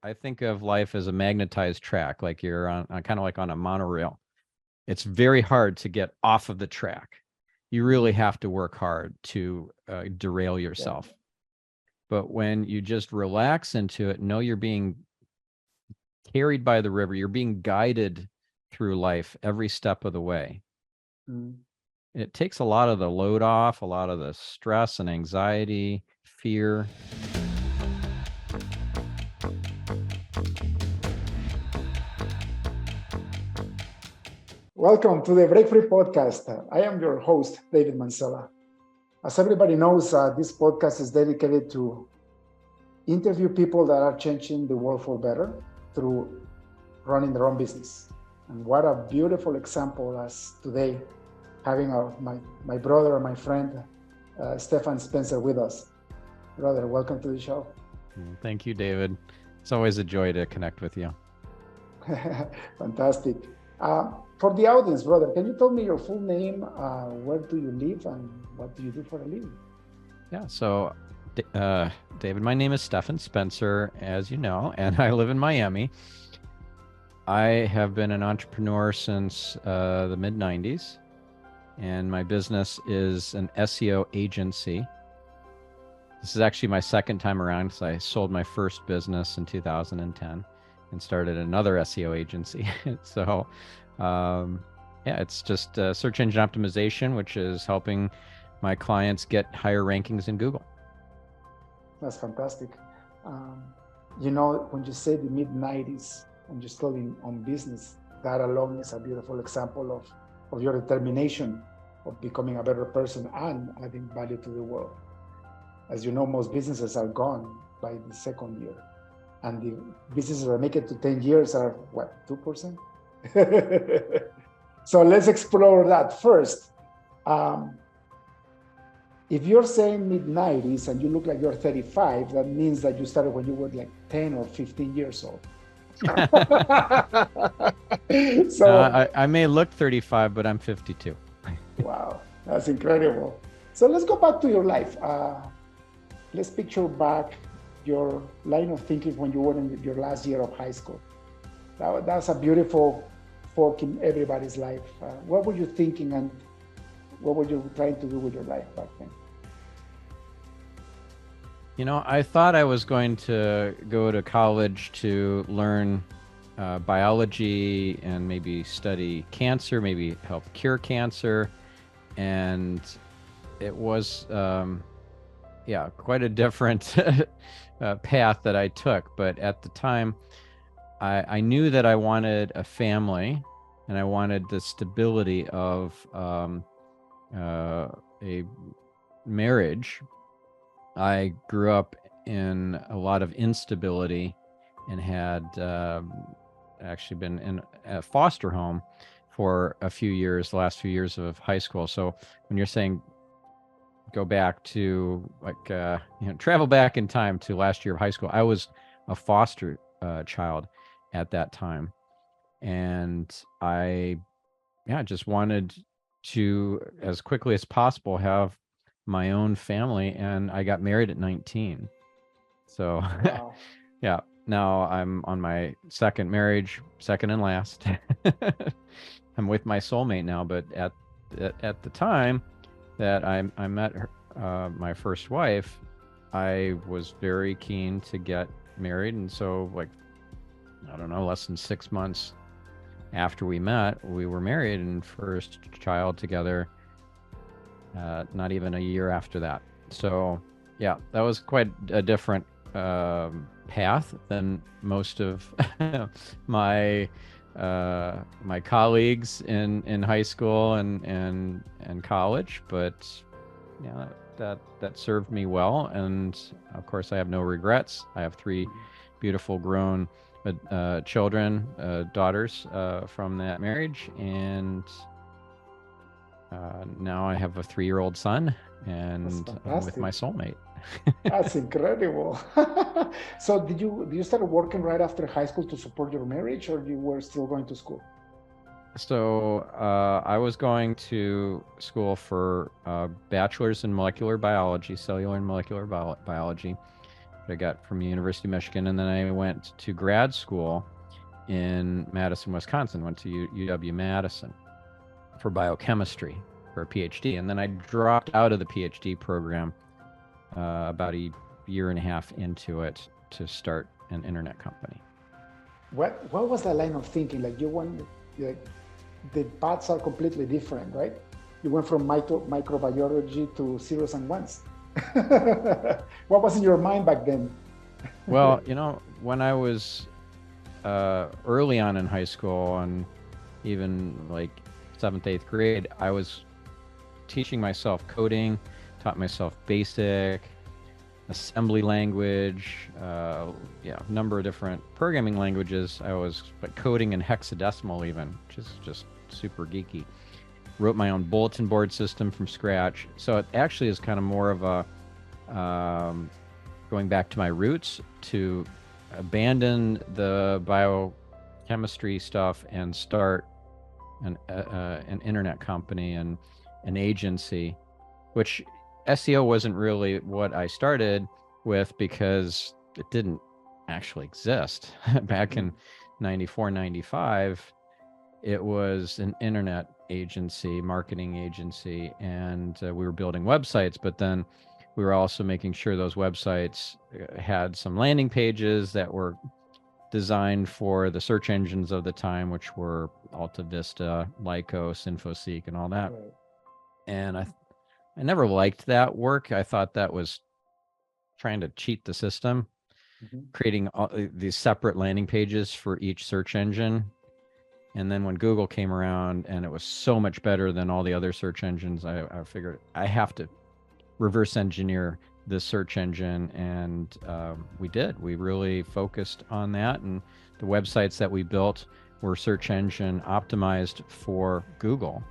I think of life as a magnetized track, like you're on kind of like on a monorail. It's very hard to get off of the track. You really have to work hard to derail yourself. But when you just relax into it, know you're being carried by the river, you're being guided through life every step of the way. It takes a lot of the load off, a lot of the stress and anxiety, fear. Welcome to the Break Free Podcast. I am your host, David Mancella. As everybody knows, this podcast is dedicated to interview people that are changing the world for better through running their own business. And what a beautiful example as today, having my brother and my friend, Stephan Spencer with us. Brother, welcome to the show. Thank you, David. It's always a joy to connect with you. Fantastic. For the audience, brother, can you tell me your full name, where do you live, and what do you do for a living? Yeah, so David, my name is Stephan Spencer, as you know, and I live in Miami. I have been an entrepreneur since the mid-90s, and my business is an SEO agency. This is actually my second time around because I sold my first business in 2010 and started another SEO agency. So it's just search engine optimization, which is helping my clients get higher rankings in Google. That's fantastic. When you say the mid-90s and you're still on business, that alone is a beautiful example of your determination of becoming a better person and adding value to the world. As you know, most businesses are gone by the second year. And the businesses that make it to 10 years are, what, 2%? So let's explore that first. If you're saying mid-90s and you look like you're 35, that means that you started when you were like 10 or 15 years old. So I may look 35, but I'm 52. Wow, that's incredible. So let's go back to your life. Let's picture back your line of thinking when you were in your last year of high school. That's a beautiful fork in everybody's life. What were you thinking and what were you trying to do with your life back then? I thought I was going to go to college to learn biology and maybe study cancer, maybe help cure cancer. And it was, quite a different path that I took. But at the time, I knew that I wanted a family and I wanted the stability of a marriage. I grew up in a lot of instability and had actually been in a foster home for a few years, the last few years of high school. So when you're saying go back to travel back in time to last year of high school, I was a foster child at that time. And I just wanted to, as quickly as possible, have my own family, and I got married at 19. So Wow. yeah, now I'm on my second marriage, second and last. I'm with my soulmate now, but at the time that I met her, my first wife, I was very keen to get married, and so less than 6 months after we met, we were married and first child together. Not even a year after that. So yeah, that was quite a different path than most of my colleagues in high school and college. But yeah, that served me well. And of course, I have no regrets. I have 3 beautiful grown children, daughters from that marriage, and now I have a 3-year-old son, and I'm with my soulmate. That's incredible. So did you start working right after high school to support your marriage, or you were still going to school? So I was going to school for bachelor's in molecular biology, cellular and molecular biology, that I got from the University of Michigan. And then I went to grad school in Madison, Wisconsin, went to UW-Madison for biochemistry for a PhD. And then I dropped out of the PhD program about a year and a half into it to start an internet company. What was that line of thinking? Like you went, like the paths are completely different, right? You went from microbiology to zeros and ones. What was in your mind back then? Well, you know, when I was early on in high school and even like 7th, 8th grade, I was teaching myself coding, taught myself basic, assembly language, a number of different programming languages. I was coding in hexadecimal even, which is just super geeky. Wrote my own bulletin board system from scratch. So it actually is kind of more of a going back to my roots to abandon the biochemistry stuff and start an internet company and an agency, which SEO wasn't really what I started with because it didn't actually exist. Back in 94, 95, it was an internet agency, marketing agency, and we were building websites, but then we were also making sure those websites had some landing pages that were designed for the search engines of the time, which were Alta Vista, Lycos, InfoSeek, and all that. Right. And I never liked that work. I thought that was trying to cheat the system, creating all these separate landing pages for each search engine. And then when Google came around and it was so much better than all the other search engines, I figured I have to reverse engineer this search engine. And we did. We really focused on that. And the websites that we built were search engine optimized for Google.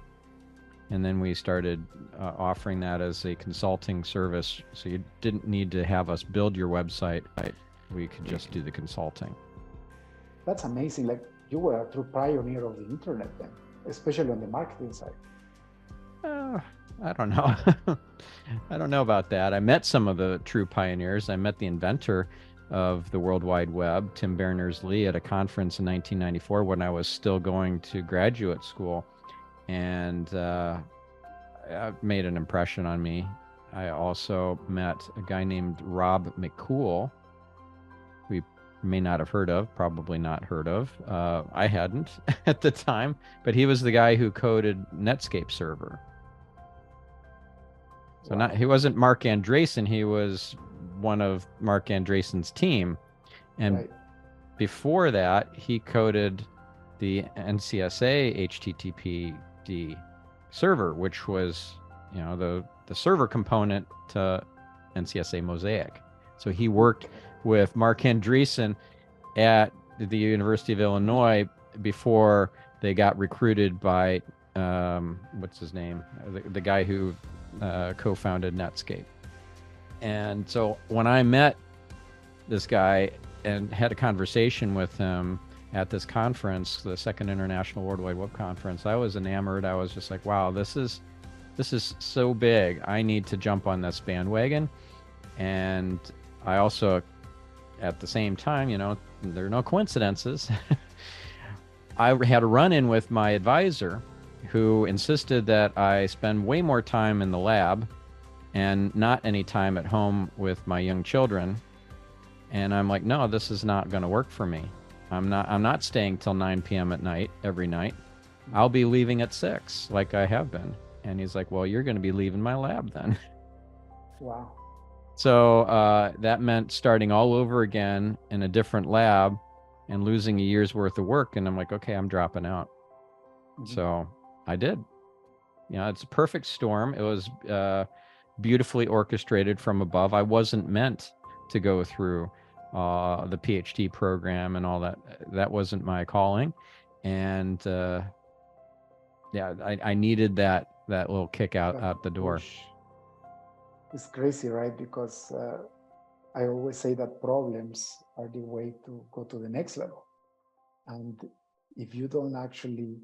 And then we started offering that as a consulting service. So you didn't need to have us build your website. We could just do the consulting. That's amazing. Like you were a true pioneer of the internet then, especially on the marketing side. I don't know. I don't know about that. I met some of the true pioneers. I met the inventor of the World Wide Web, Tim Berners-Lee, at a conference in 1994 when I was still going to graduate school. And it made an impression on me. I also met a guy named Rob McCool, who you may not have heard of, probably not heard of. I hadn't at the time, but he was the guy who coded Netscape server. So he wasn't Mark Andreessen, he was one of Mark Andreessen's team. And before that, he coded the NCSA HTTPD server, which was, you know, the server component to NCSA Mosaic. So he worked with Mark Andreessen at the University of Illinois before they got recruited by, what's his name? The guy who co-founded Netscape. And so when I met this guy and had a conversation with him at this conference, the Second International World Wide Web Conference, I was enamored. I was just like, wow, this is so big. I need to jump on this bandwagon. And I also, at the same time, you know, there are no coincidences. I had a run-in with my advisor who insisted that I spend way more time in the lab and not any time at home with my young children. And I'm like, no, this is not going to work for me. I'm not staying till 9 p.m. at night every night. I'll be leaving at 6 like I have been. And he's like, well, you're going to be leaving my lab then. Wow. So that meant starting all over again in a different lab and losing a year's worth of work. And I'm like, okay, I'm dropping out. So I did. You know, it's a perfect storm. It was beautifully orchestrated from above. I wasn't meant to go through the PhD program and all that. That wasn't my calling. And I needed that little kick out the door. It's crazy, right? Because I always say that problems are the way to go to the next level. And if you don't actually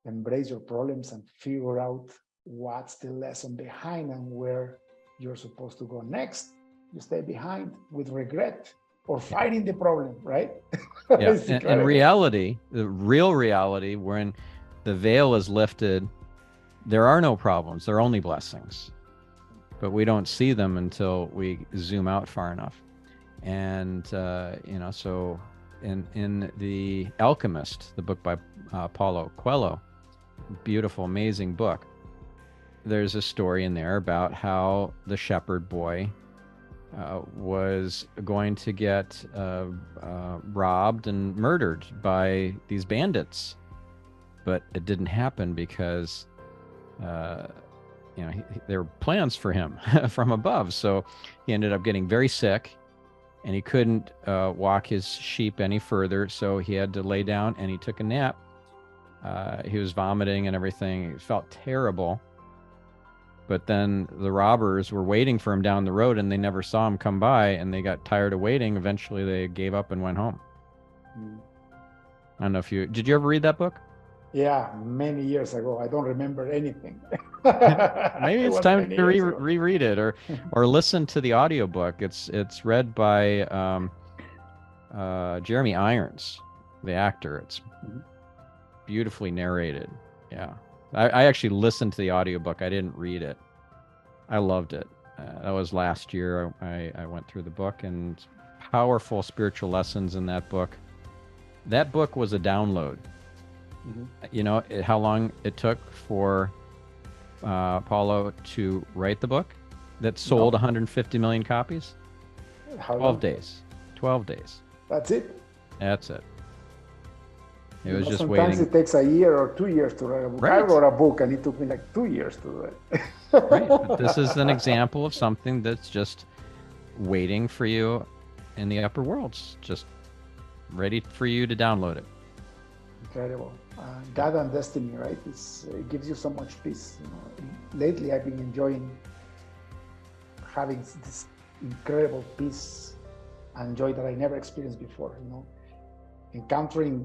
embrace your problems and figure out what's the lesson behind and where you're supposed to go next, you stay behind with regret or fighting the problem, right? Yeah, It's in incredible. reality, the real reality, when the veil is lifted, there are no problems. There are only blessings. But we don't see them until we zoom out far enough. And, so in The Alchemist, the book by Paulo Coelho, beautiful, amazing book, there's a story in there about how the shepherd boy was going to get robbed and murdered by these bandits. But it didn't happen because there were plans for him from above. So he ended up getting very sick, and he couldn't walk his sheep any further. So he had to lay down, and he took a nap. He was vomiting and everything. He felt terrible. But then the robbers were waiting for him down the road, and they never saw him come by, and they got tired of waiting. Eventually they gave up and went home. I don't know if did you ever read that book? Yeah, many years ago. I don't remember anything. Maybe it's time to reread it, or listen to the audiobook. It's read by Jeremy Irons, the actor. It's beautifully narrated. Yeah. I actually listened to the audiobook. I didn't read it. I loved it. That was last year. I went through the book, and powerful spiritual lessons in that book. That book was a download. You know how long it took for Paulo to write the book that sold 150 million copies? 12 days. 12 days. That's it? That's it. It was just sometimes waiting. It takes a year or 2 years to write a book. Right. I wrote a book and it took me like 2 years to do it. Right. But this is an example of something that's just waiting for you in the upper worlds, just ready for you to download it. Incredible. God and destiny, right? It gives you so much peace. Lately, I've been enjoying having this incredible peace and joy that I never experienced before. Encountering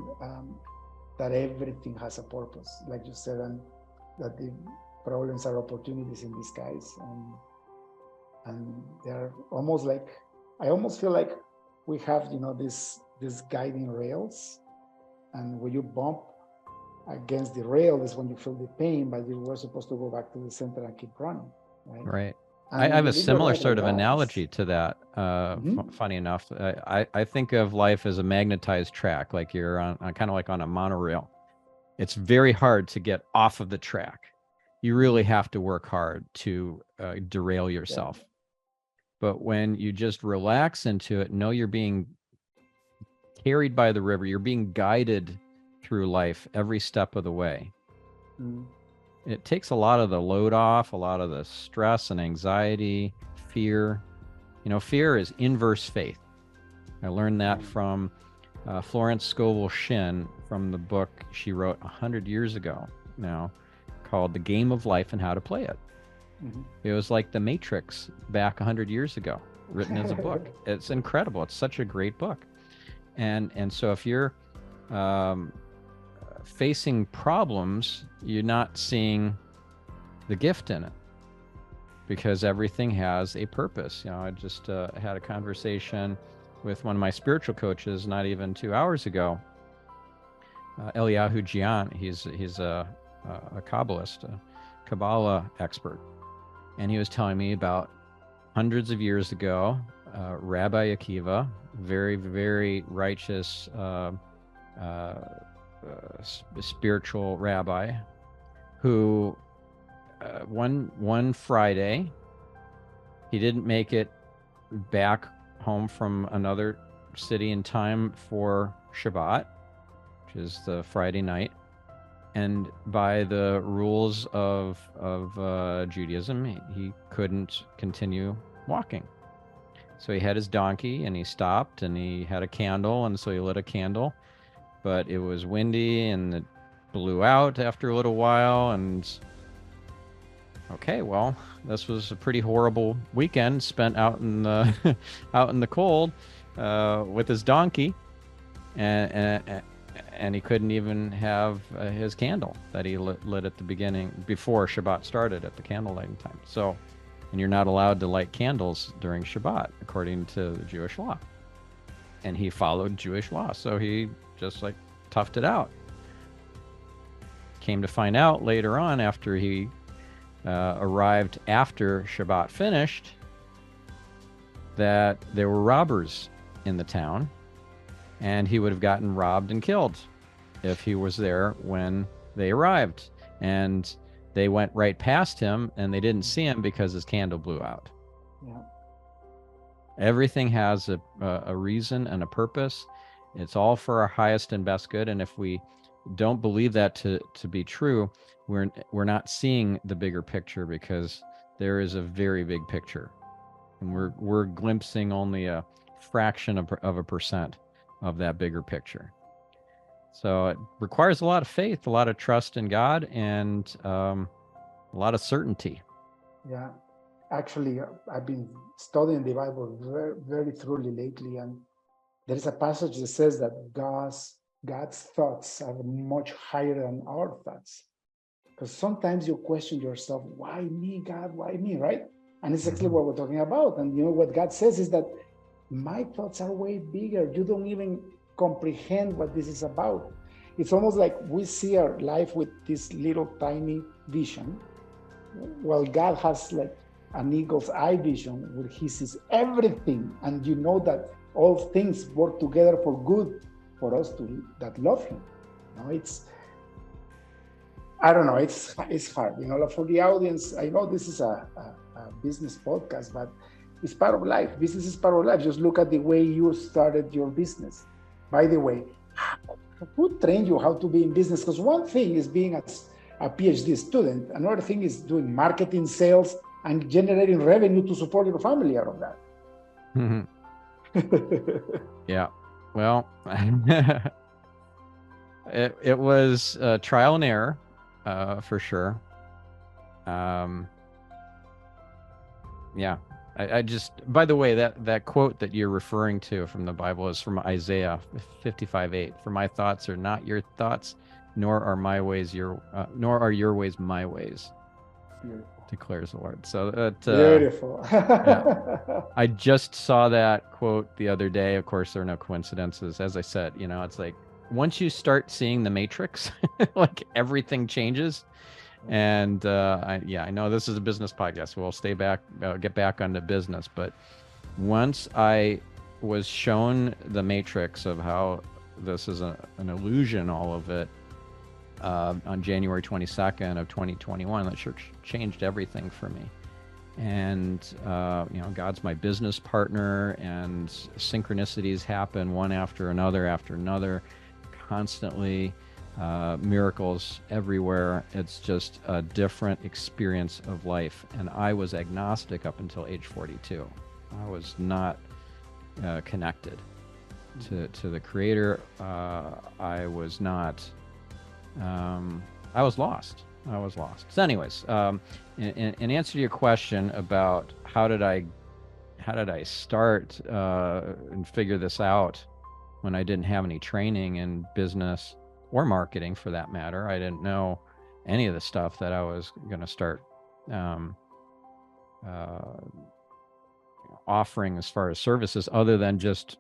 that everything has a purpose, like you said, and that the problems are opportunities in disguise, and they're almost like, I almost feel like we have this guiding rails, and when you bump against the rail is when you feel the pain, but you were supposed to go back to the center and keep running, right? I have a similar sort of analogy to that. Funny enough, I think of life as a magnetized track, like you're on kind of like on a monorail. It's very hard to get off of the track. You really have to work hard to derail yourself. Yeah. But when you just relax into it, know you're being carried by the river, you're being guided through life every step of the way. It takes a lot of the load off, a lot of the stress and anxiety, fear. Fear is inverse faith. I learned that from Florence Scovel Shinn from the book she wrote 100 years ago now called The Game of Life and How to Play It. It was like The Matrix back 100 years ago, written as a book. It's incredible. It's such a great book. And so if you're facing problems, you're not seeing the gift in it, because everything has a purpose. I just had a conversation with one of my spiritual coaches not even 2 hours ago, Eliyahu Jian. He's a Kabbalist, a Kabbalah expert, and he was telling me about hundreds of years ago, Rabbi Akiva, very, very righteous spiritual rabbi, who one Friday he didn't make it back home from another city in time for Shabbat, which is the Friday night, and by the rules of Judaism, he couldn't continue walking. So he had his donkey and he stopped and he had a candle, and so he lit a candle, but it was windy and it blew out after a little while. And okay, well, this was a pretty horrible weekend spent out in the out in the cold with his donkey, and he couldn't even have his candle that he lit at the beginning before Shabbat started at the candle lighting time. So and you're not allowed to light candles during Shabbat according to the Jewish law. And he followed Jewish law, so he just like toughed it out. Came to find out later on, after he arrived after Shabbat finished, that there were robbers in the town, and he would have gotten robbed and killed if he was there when they arrived. And they went right past him, and they didn't see him because his candle blew out. Yeah. Everything has a reason and a purpose. It's all for our highest and best good. And if we don't believe that to be true, we're not seeing the bigger picture, because there is a very big picture, and we're glimpsing only a fraction of a percent of that bigger picture. So it requires a lot of faith, a lot of trust in God, and a lot of certainty. Yeah. Actually, I've been studying the Bible very, very thoroughly lately, and there is a passage that says that God's thoughts are much higher than our thoughts. Because sometimes you question yourself, why me, God? Why me, right? And it's exactly what we're talking about. And you know what God says is that my thoughts are way bigger. You don't even comprehend what this is about. It's almost like we see our life with this little tiny vision, while God has like an eagle's eye vision where he sees everything, and you know that all things work together for good for us that love him. You know, I don't know, it's hard, you know, for the audience. I know this is a business podcast, but it's part of life. Business is part of life. Just look at the way you started your business. By the way, who trained you how to be in business? Because one thing is being a PhD student. Another thing is doing marketing, sales, and generating revenue to support your family out of that. Yeah. Well, it was trial and error, for sure. Yeah. I just, by the way, that quote that you're referring to from the Bible is from Isaiah 55:8. For my thoughts are not your thoughts, nor are my ways nor are your ways my ways. Beautiful. Declares the Lord. So that beautiful. Yeah. I just saw that quote the other day. Of course, there are no coincidences. As I said, you know, it's like once you start seeing the Matrix, like everything changes. And I know this is a business podcast, so we'll get back onto business. But once I was shown the Matrix of how this is an illusion, all of it, on January 22nd of 2021, that sure changed everything for me. And you know, God's my business partner, and synchronicities happen one after another, constantly. Miracles everywhere. It's just a different experience of life. And I was agnostic up until age 42. I was not connected to the Creator. I was not. I was lost. So, anyways, in answer to your question about how did I start and figure this out when I didn't have any training in business or marketing, for that matter. I didn't know any of the stuff that I was going to start offering as far as services, other than just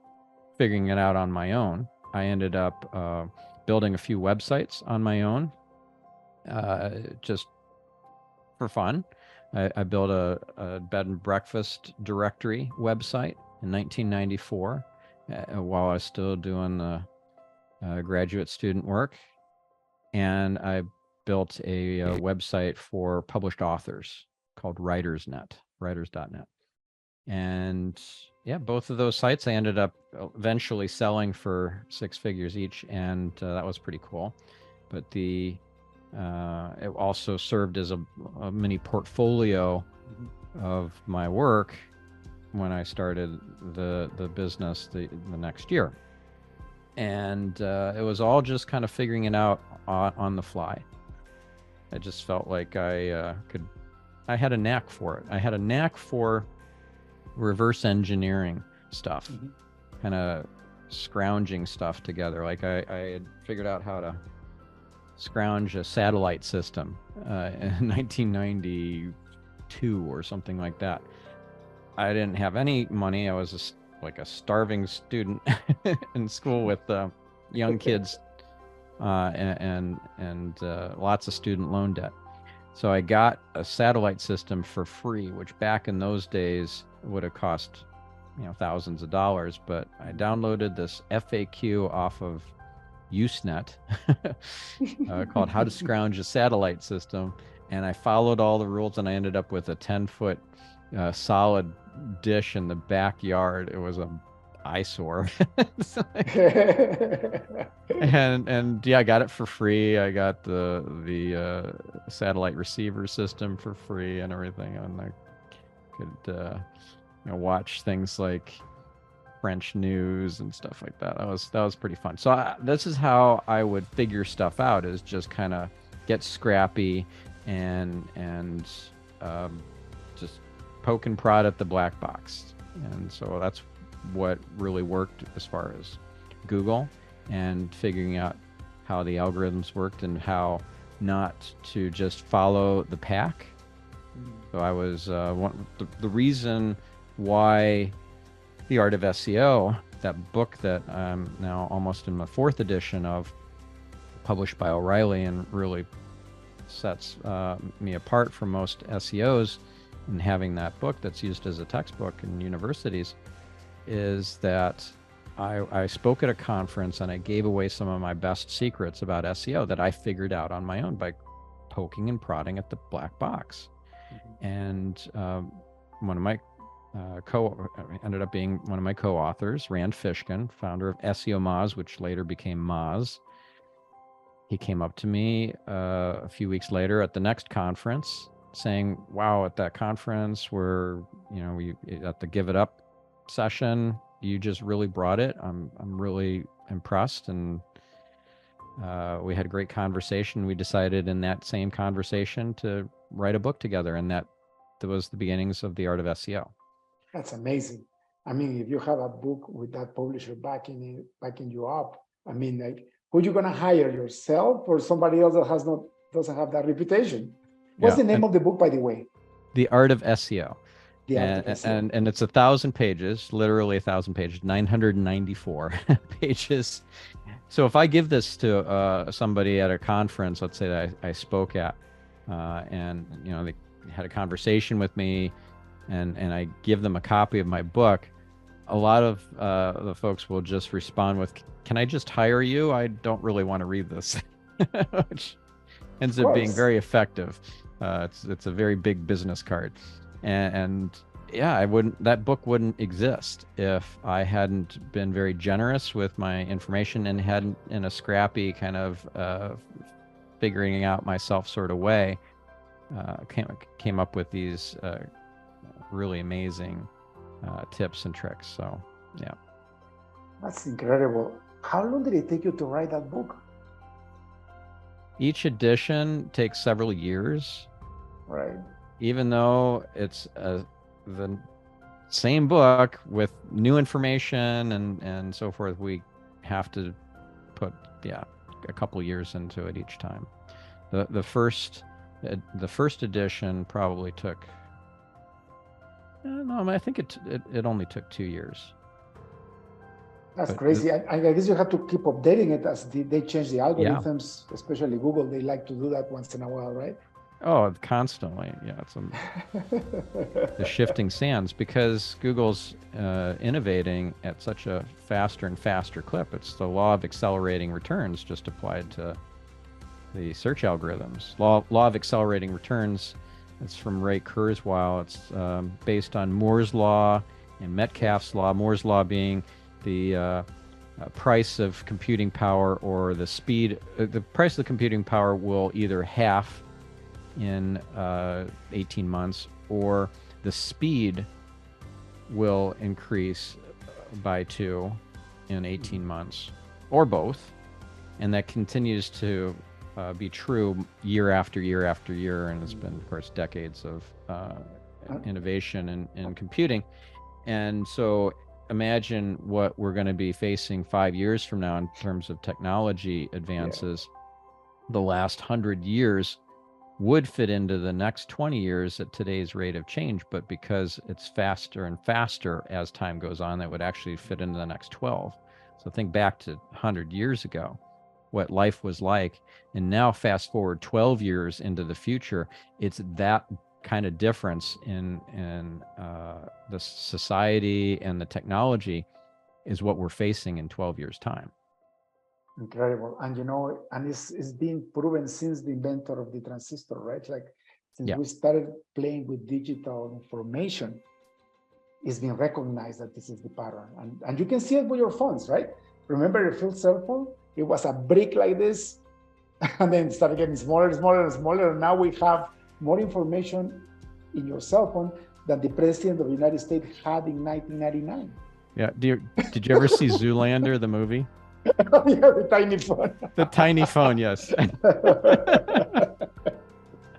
figuring it out on my own. I ended up building a few websites on my own, just for fun. I built a bed and breakfast directory website in 1994 while I was still doing the graduate student work, and I built a website for published authors called writers.net. And yeah, both of those sites I ended up eventually selling for 6 figures each, and that was pretty cool. But it also served as a mini portfolio of my work when I started the business the next year. And it was all just kind of figuring it out on the fly. I just felt like I had a knack for it. I had a knack for reverse engineering stuff, kind of scrounging stuff together. Like I had figured out how to scrounge a satellite system in 1990, 2 or something like that. I didn't have any money. I was like a starving student in school with young kids and lots of student loan debt. So I got a satellite system for free, which back in those days would have cost, thousands of dollars. But I downloaded this FAQ off of Usenet called "How to Scrounge a Satellite System," and I followed all the rules, and I ended up with a 10-foot solid dish in the backyard. It was an eyesore. and yeah, I got it for free. I got the satellite receiver system for free and everything, and I could watch things like French news and stuff like that. That was pretty fun. So this is how I would figure stuff out: is just kind of get scrappy and just poke and prod at the black box. And so that's what really worked as far as Google, and figuring out how the algorithms worked and how not to just follow the pack. So I was the reason why The Art of SEO, that book that I'm now almost in my 4th edition of, published by O'Reilly, and really sets me apart from most SEOs, and having that book that's used as a textbook in universities, is that I spoke at a conference and I gave away some of my best secrets about SEO that I figured out on my own by poking and prodding at the black box. And one of my ended up being one of my co-authors, Rand Fishkin, founder of SEO Moz, which later became Moz. He came up to me a few weeks later at the next conference saying, "Wow, at that conference where, we at the Give It Up session, you just really brought it. I'm really impressed." And we had a great conversation. We decided in that same conversation to write a book together, and that was the beginnings of The Art of SEO. That's amazing. I mean, if you have a book with that publisher backing you up, I mean, like, who are you gonna hire, yourself or somebody else that doesn't have that reputation? What's the name of the book, by the way? The Art of SEO. And it's 1,000 pages, literally 1,000 pages, 994 pages. So if I give this to somebody at a conference, let's say that I spoke at, and they had a conversation with me, and I give them a copy of my book, a lot of the folks will just respond with, "Can I just hire you? I don't really want to read this," which ends up being very effective. It's a very big business card. And yeah, that book wouldn't exist if I hadn't been very generous with my information and hadn't, in a scrappy kind of figuring out myself sort of way, came up with these really amazing tips and tricks. So yeah. That's incredible. How long did it take you to write that book? Each edition takes several years. Right. Even though it's the same book with new information and so forth, we have to put a couple years into it each time. The first edition probably took, I think it only took 2 years. That's crazy. I guess you have to keep updating it as they change the algorithms, especially Google. They like to do that once in a while, right? Oh, constantly. Yeah, it's the shifting sands, because Google's innovating at such a faster and faster clip. It's the law of accelerating returns just applied to the search algorithms. Law of accelerating returns, it's from Ray Kurzweil. It's based on Moore's law and Metcalfe's law. Moore's law being the price of computing power, or the speed. The price of the computing power will either half in 18 months, or the speed will increase by 2 in 18 months, or both. And that continues to be true year after year after year. And it's been, of course, decades of innovation in computing. And so imagine what we're going to be facing 5 years from now in terms of technology advances. The last 100 years would fit into the next 20 years at today's rate of change, but because it's faster and faster as time goes on, that would actually fit into the next 12. So think back to 100 years ago, what life was like, and now fast forward 12 years into the future, it's that kind of difference in the society and the technology is what we're facing in 12 years time. Incredible. And and it's been proven since the inventor of the transistor, right? Like since we started playing with digital information, it's been recognized that this is the pattern. And you can see it with your phones, right? Remember your first cell phone? It was a brick like this, and then it started getting smaller and smaller and smaller. And now we have more information in your cell phone than the president of the United States had in 1999. Yeah. Did you ever see Zoolander, the movie? Yeah, the tiny phone. The tiny phone, yes.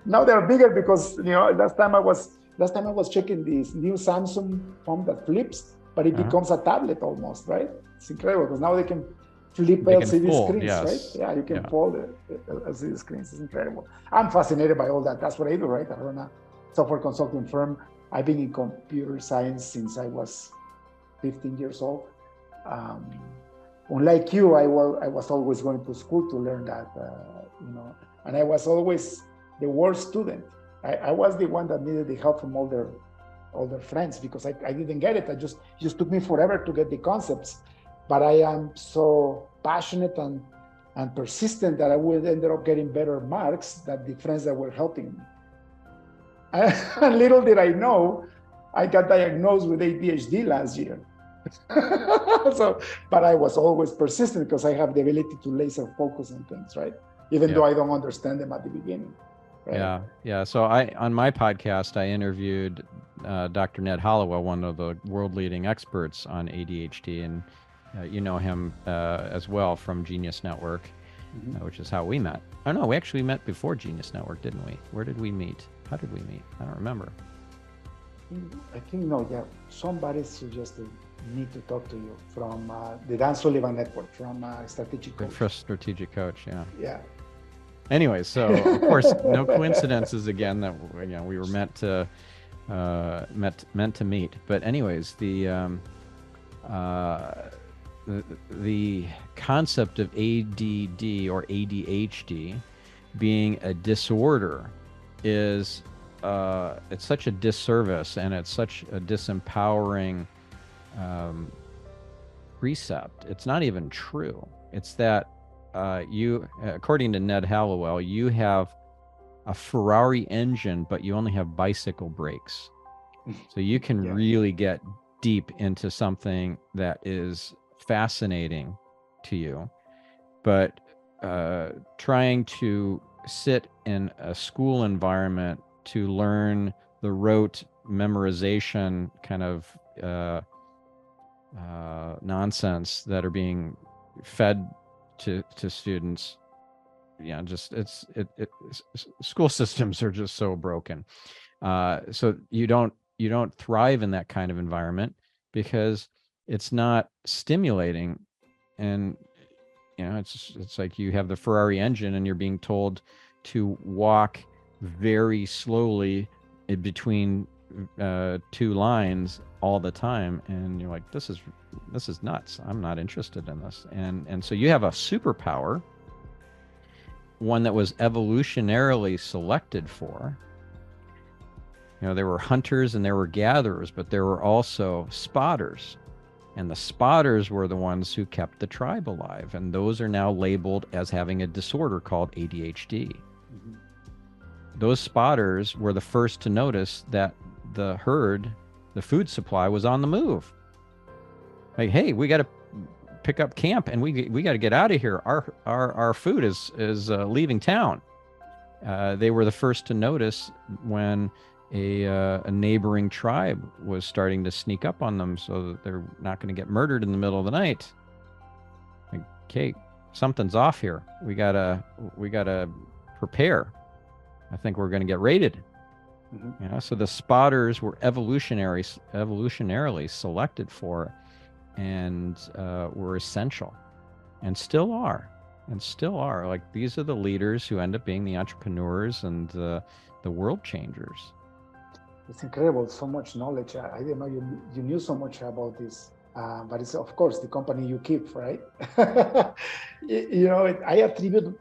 Now they're bigger because last time I was checking this new Samsung phone that flips, but it becomes a tablet almost, right? It's incredible because now they can flip LCD screens, right? Yeah, you can fold LCD screens. It's incredible. I'm fascinated by all that. That's what I do, right? I run a software consulting firm. I've been in computer science since I was 15 years old. Unlike you, I was always going to school to learn that, and I was always the worst student. I was the one that needed the help from all their friends because I didn't get it. It just took me forever to get the concepts. But I am so passionate and persistent that I would end up getting better marks than the friends that were helping me. And little did I know, I got diagnosed with ADHD last year. But I was always persistent because I have the ability to laser focus on things, right? Even though I don't understand them at the beginning. Right? Yeah. So on my podcast, I interviewed Dr. Ned Hollowell, one of the world leading experts on ADHD, and you know him as well from Genius Network, which is how we met. Oh no, we actually met before Genius Network, didn't we? Where did we meet? How did we meet? I don't remember. I think somebody suggested me to talk to you from the Dan Sullivan Network, from Strategic Coach. For Strategic Coach, yeah. Anyway, so of course, no coincidences again that we were meant to meet. But anyways, the concept of ADD or ADHD being a disorder is it's such a disservice, and it's such a disempowering precept. It's not even true. It's that you, according to Ned Hollowell, you have a Ferrari engine, but you only have bicycle brakes. So you can really get deep into something that is fascinating to you, but trying to sit in a school environment to learn the rote memorization kind of nonsense that are being fed to students, school systems are just so broken. So you don't thrive in that kind of environment because it's not stimulating, and it's like you have the Ferrari engine and you're being told to walk very slowly in between two lines all the time, and you're like, this is nuts. I'm not interested in this. And so you have a superpower, one that was evolutionarily selected for. There were hunters and there were gatherers, but there were also spotters. And the spotters were the ones who kept the tribe alive. And those are now labeled as having a disorder called ADHD. Those spotters were the first to notice that the herd, the food supply, was on the move. Like, hey, we got to pick up camp and we got to get out of here. Our food is leaving town. They were the first to notice when a neighboring tribe was starting to sneak up on them so that they're not going to get murdered in the middle of the night. Like, okay, something's off here. We gotta prepare. I think we're going to get raided. So the spotters were evolutionarily selected for, and were essential, and still are. and still are. Like, these are the leaders who end up being the entrepreneurs and the world changers. It's incredible, so much knowledge. I didn't know you knew so much about this. But it's, of course, the company you keep, right? I attribute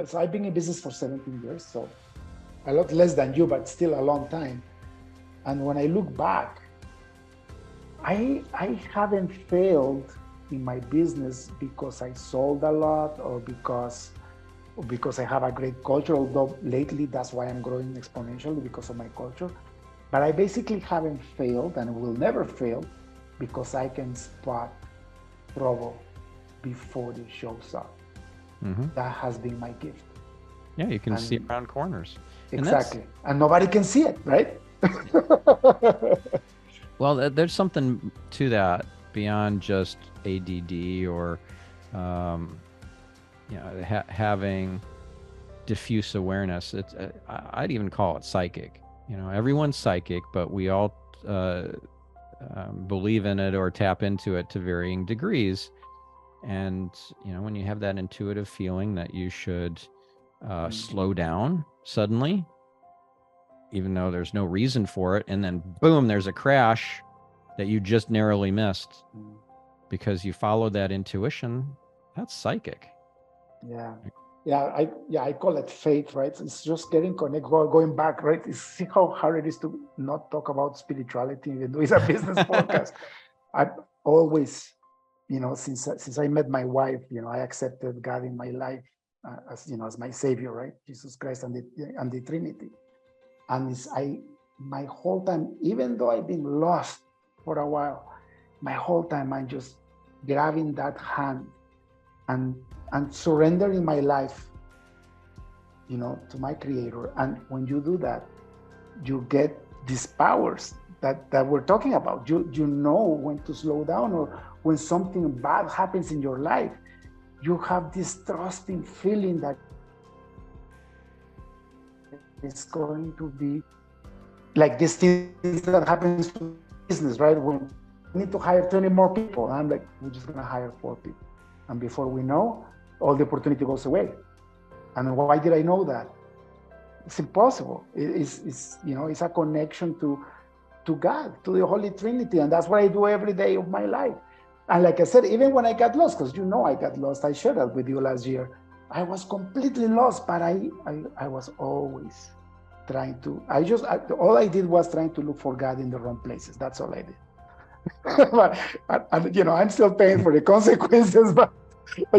so I've been in business for 17 years, so a lot less than you, but still a long time. And when I look back, I haven't failed in my business because I sold a lot or because I have a great culture, although lately that's why I'm growing exponentially, because of my culture. But I basically haven't failed and will never fail because I can spot trouble before it shows up. Mm-hmm. That has been my gift. Yeah, you can see around corners. Exactly. And nobody can see it, right? Well, there's something to that beyond just ADD or, having diffuse awareness. It's I'd even call it psychic. Everyone's psychic, but we all believe in it or tap into it to varying degrees. And when you have that intuitive feeling that you should slow down suddenly, even though there's no reason for it, and then boom, there's a crash that you just narrowly missed because you followed that intuition, that's psychic. I call it faith, right? It's just getting connected, going back, right? See how hard it is to not talk about spirituality, even though it's a business podcast. I've always, since I met my wife, I accepted God in my life as my savior, right? Jesus Christ and the Trinity. And my whole time, even though I've been lost for a while, my whole time I'm just grabbing that hand and surrendering my life, to my Creator. And when you do that, you get these powers that we're talking about. You know when to slow down, or when something bad happens in your life, you have this trusting feeling that it's going to be like these things that happens to business, right? When we need to hire 20 more people, and I'm like, we're just going to hire 4 people. And before we know, all the opportunity goes away. And why did I know that? It's impossible. It's a connection to God, to the Holy Trinity. And that's what I do every day of my life. And like I said, even when I got lost, because I got lost, I shared that with you last year. I was completely lost, but I was always trying to, all I did was trying to look for God in the wrong places. That's all I did. and I'm still paying for the consequences, but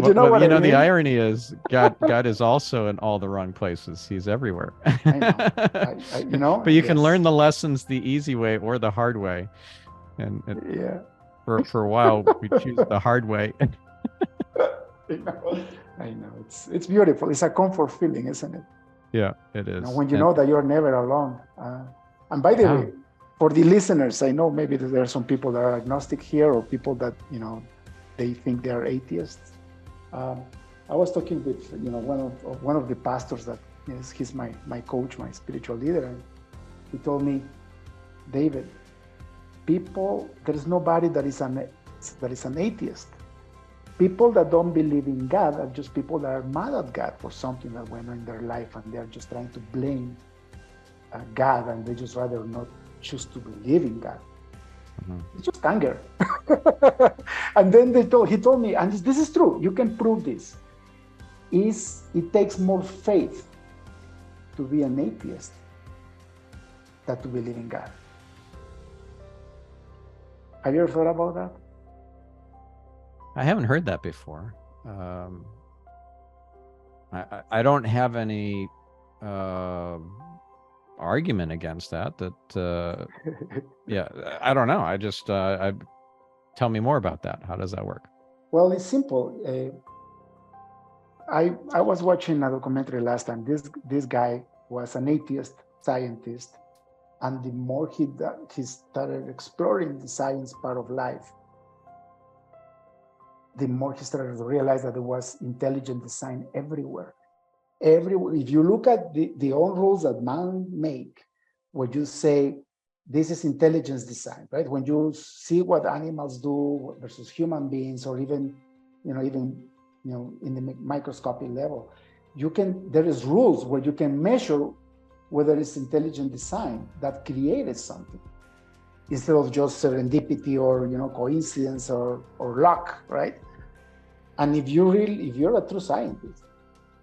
you know what I mean? The irony is God is also in all the wrong places. He's everywhere. I know. But you can learn the lessons the easy way or the hard way. And for a while, we choose the hard way. I know. It's beautiful. It's a comfort feeling, isn't it? Yeah, it is. When you know that you're never alone. And by the way, for the listeners, I know maybe there are some people that are agnostic here, or people that, they think they are atheists. I was talking with, one of the pastors that he's my coach, my spiritual leader, and he told me, David, there's nobody that is an atheist. People that don't believe in God are just people that are mad at God for something that went on in their life, and they're just trying to blame God, and they just rather not choose to believe in God. Mm-hmm. It's just anger. And then he told me, and this is true, you can prove this, it takes more faith to be an atheist than to believe in God. Have you ever thought about that? I haven't heard that before. I don't have any argument against that. I don't know. I just tell me more about that. How does that work? Well, it's simple. I was watching a documentary last time. This guy was an atheist scientist, and the more he started exploring the science part of life, the more he started to realize that there was intelligent design everywhere. If you look at the own rules that man make, where you say this is intelligence design, right? When you see what animals do versus human beings, or even in the microscopic level. There is rules where you can measure whether it's intelligent design that created something, instead of just serendipity or coincidence or luck, right? And if you're a true scientist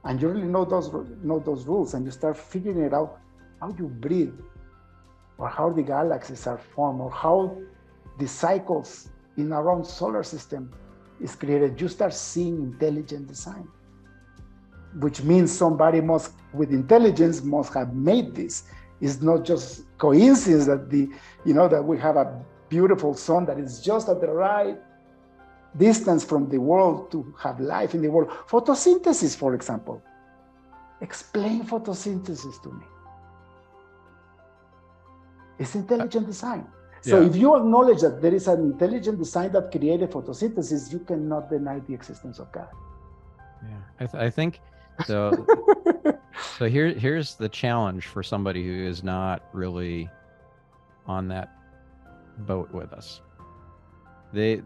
and you really know those rules, and you start figuring it out, how you breathe, or how the galaxies are formed, or how the cycles in our own solar system is created, you start seeing intelligent design, which means somebody with intelligence must have made this. It's not just coincidence that that we have a beautiful sun that is just at the right distance from the world to have life in the world. Photosynthesis, for example. Explain photosynthesis to me. It's intelligent design. So if you acknowledge that there is an intelligent design that created photosynthesis, you cannot deny the existence of God. Yeah, I think so. So here's the challenge for somebody who is not really on that boat with us. They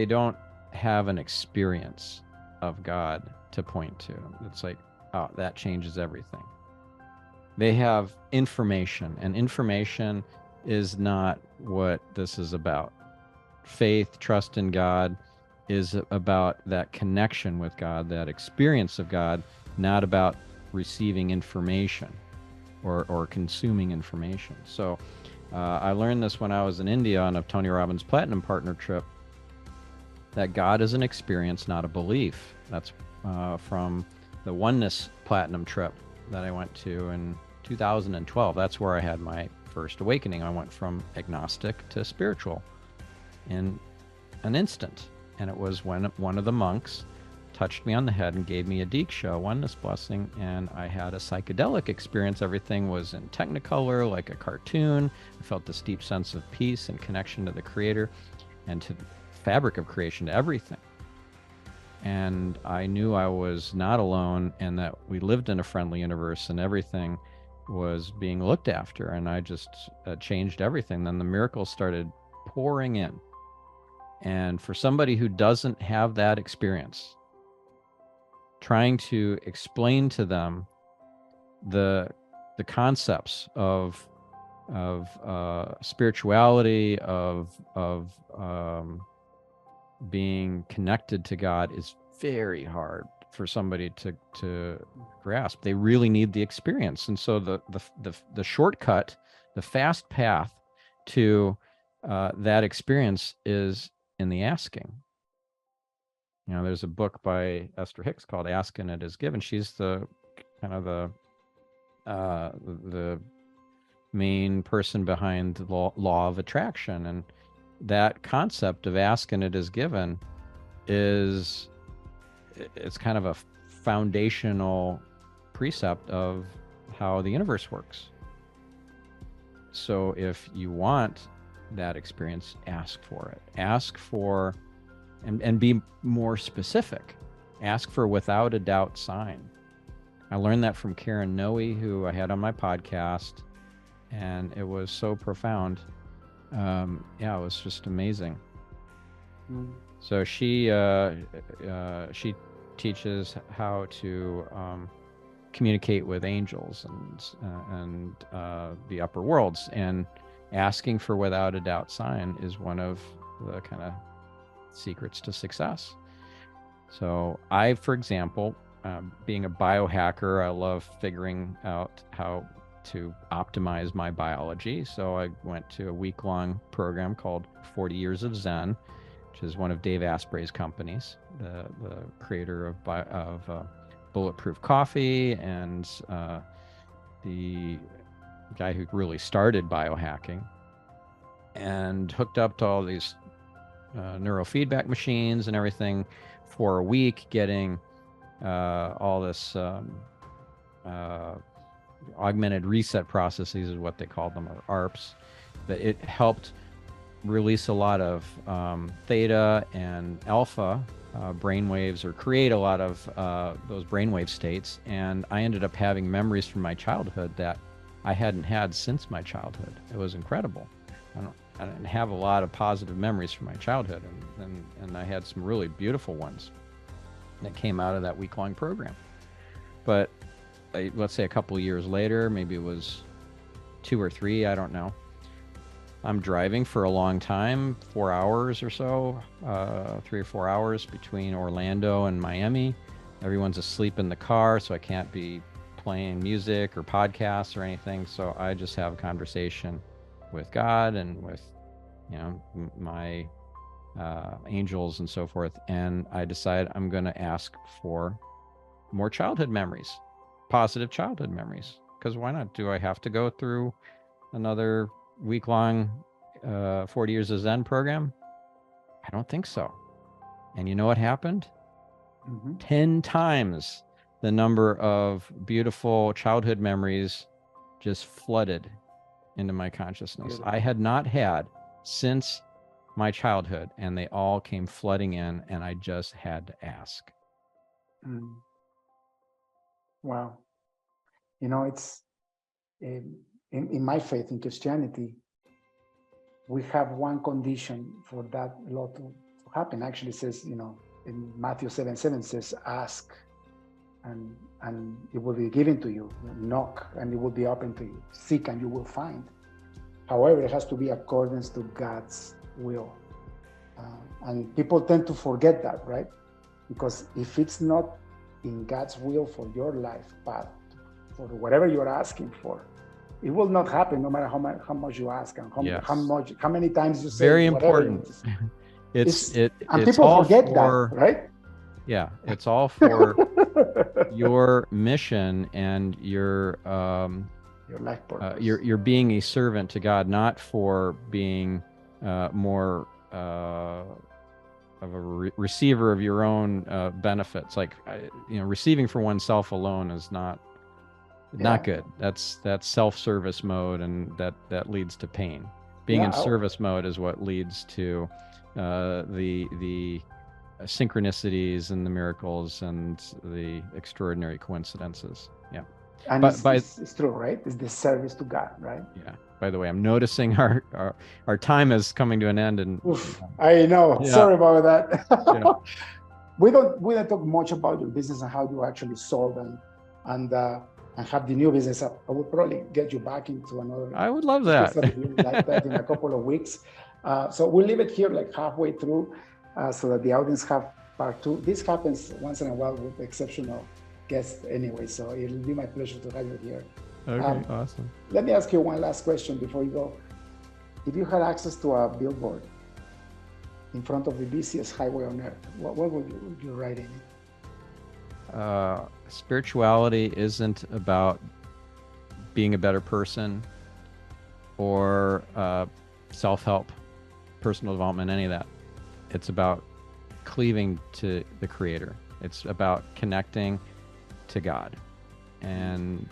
don't have an experience of God to point to. It's like, oh, that changes everything. They have information, and information is not what this is about. Faith, trust in God is about that connection with God, that experience of God, not about receiving information or consuming information. So I learned this when I was in India on a Tony Robbins Platinum Partner trip, that God is an experience, not a belief. That's from the Oneness Platinum trip that I went to in 2012. That's where I had my first awakening. I went from agnostic to spiritual in an instant. And it was when one of the monks touched me on the head and gave me a Diksha, a oneness blessing, and I had a psychedelic experience. Everything was in Technicolor, like a cartoon. I felt this deep sense of peace and connection to the Creator and to the fabric of creation, to everything. And I knew I was not alone, and that we lived in a friendly universe, and everything was being looked after. And I just changed everything. Then the miracles started pouring in. And for somebody who doesn't have that experience, trying to explain to them the concepts of spirituality, of being connected to God is very hard for somebody to grasp. They really need the experience. And so the shortcut, the fast path to that experience is in the asking. There's a book by Esther Hicks called Ask and It Is Given. She's the kind of the main person behind the law of attraction. And that concept of ask and it is given it's kind of a foundational precept of how the universe works. So if you want that experience, ask for it. Ask for and be more specific. Ask for without a doubt sign. I learned that from Karen Noe, who I had on my podcast, and it was so profound. It was just amazing. So she teaches how to communicate with angels and the upper worlds, and asking for without a doubt sign is one of the kind of secrets to success. So I, for example, being a biohacker, I love figuring out how to optimize my biology. So I went to a week-long program called 40 Years of Zen, which is one of Dave Asprey's companies, the creator of Bulletproof Coffee, and the guy who really started biohacking, and hooked up to all these neurofeedback machines and everything for a week, getting all this augmented reset processes is what they call them, or ARPs. But it helped release a lot of theta and alpha brainwaves, or create a lot of those brainwave states. And I ended up having memories from my childhood that I hadn't had since my childhood. It was incredible. I didn't have a lot of positive memories from my childhood, and I had some really beautiful ones. that came out of that week-long program. But let's say a couple of years later, maybe it was 2 or 3, I don't know. I'm driving for a long time, 4 hours or so, 3 or 4 hours between Orlando and Miami. Everyone's asleep in the car, so I can't be playing music or podcasts or anything. So I just have a conversation with God and with, my angels and so forth. And I decide I'm going to ask for more childhood memories, positive childhood memories. Because why not? Do I have to go through another week-long 40 Years of Zen program? I don't think so. And you know what happened? 10 times the number of beautiful childhood memories just flooded into my consciousness. Beautiful. I had not had since my childhood, and they all came flooding in, and I just had to ask. Wow. It's in my faith in Christianity, we have one condition for that law to happen. Actually, it says, in Matthew 7:7 says, ask and it will be given to you. Knock and it will be open to you. Seek and you will find. However, it has to be accordance to God's will. And people tend to forget that, right? Because if it's not in God's will for your life path, for whatever you're asking for, it will not happen no matter how much you ask and how many times you say. Very important. And it's people all forget for, that, right? Yeah, it's all for your mission and your life purpose. You're being a servant to God, not for being more of a receiver of your own benefits. Like receiving for oneself alone is not good. That's self-service mode, and that leads to pain. Being in service mode is what leads to the synchronicities and the miracles and the extraordinary coincidences. Yeah. And it's true, right? It's the service to God, right? Yeah. By the way, I'm noticing our time is coming to an end, and I know. Yeah. Sorry about that. Yeah. We don't talk much about your business and how you actually sold and have the new business up. I would probably get you back into another. I would love that. Like that in a couple of weeks. So we'll leave it here like halfway through, so that the audience have part 2. This happens once in a while with exceptional guests anyway, so it'll be my pleasure to have you here. Okay, awesome. Let me ask you one last question before you go. If you had access to a billboard in front of the busiest highway on earth, what would you write in it? Spirituality isn't about being a better person or self-help, personal development, any of that. It's about cleaving to the Creator. It's about connecting to God. And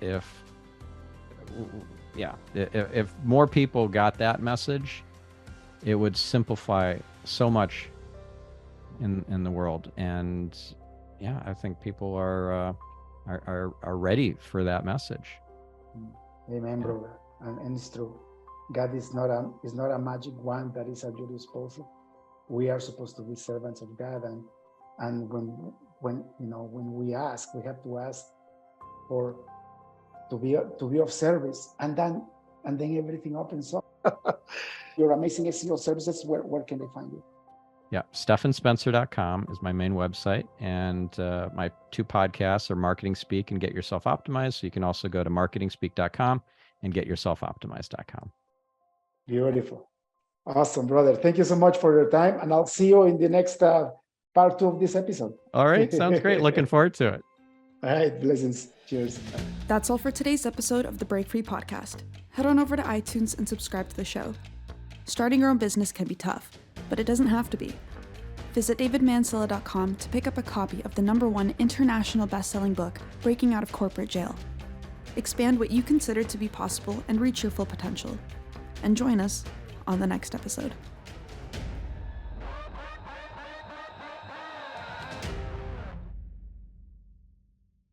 if more people got that message, it would simplify so much in the world. And I think people are ready for that message. Amen, brother. And it's true. God is not a magic wand that is at your disposal. We are supposed to be servants of God, and when we ask, we have to ask for to be of service, and then everything opens up. Your amazing SEO services. Where can they find you? Yeah, StephanSpencer.com is my main website, and my 2 podcasts are Marketing Speak and Get Yourself Optimized. So you can also go to marketingspeak.com and getyourselfoptimized.com. Beautiful. Awesome, brother. Thank you so much for your time, and I'll see you in the next part 2 of this episode. All right, sounds great. Looking forward to it. All right, blessings. Cheers. That's all for today's episode of the Break Free Podcast. Head on over to iTunes and subscribe to the show. Starting your own business can be tough, but it doesn't have to be. Visit davidmansilla.com to pick up a copy of the #1 international best-selling book, Breaking Out of Corporate Jail. Expand what you consider to be possible and reach your full potential. And join us on the next episode.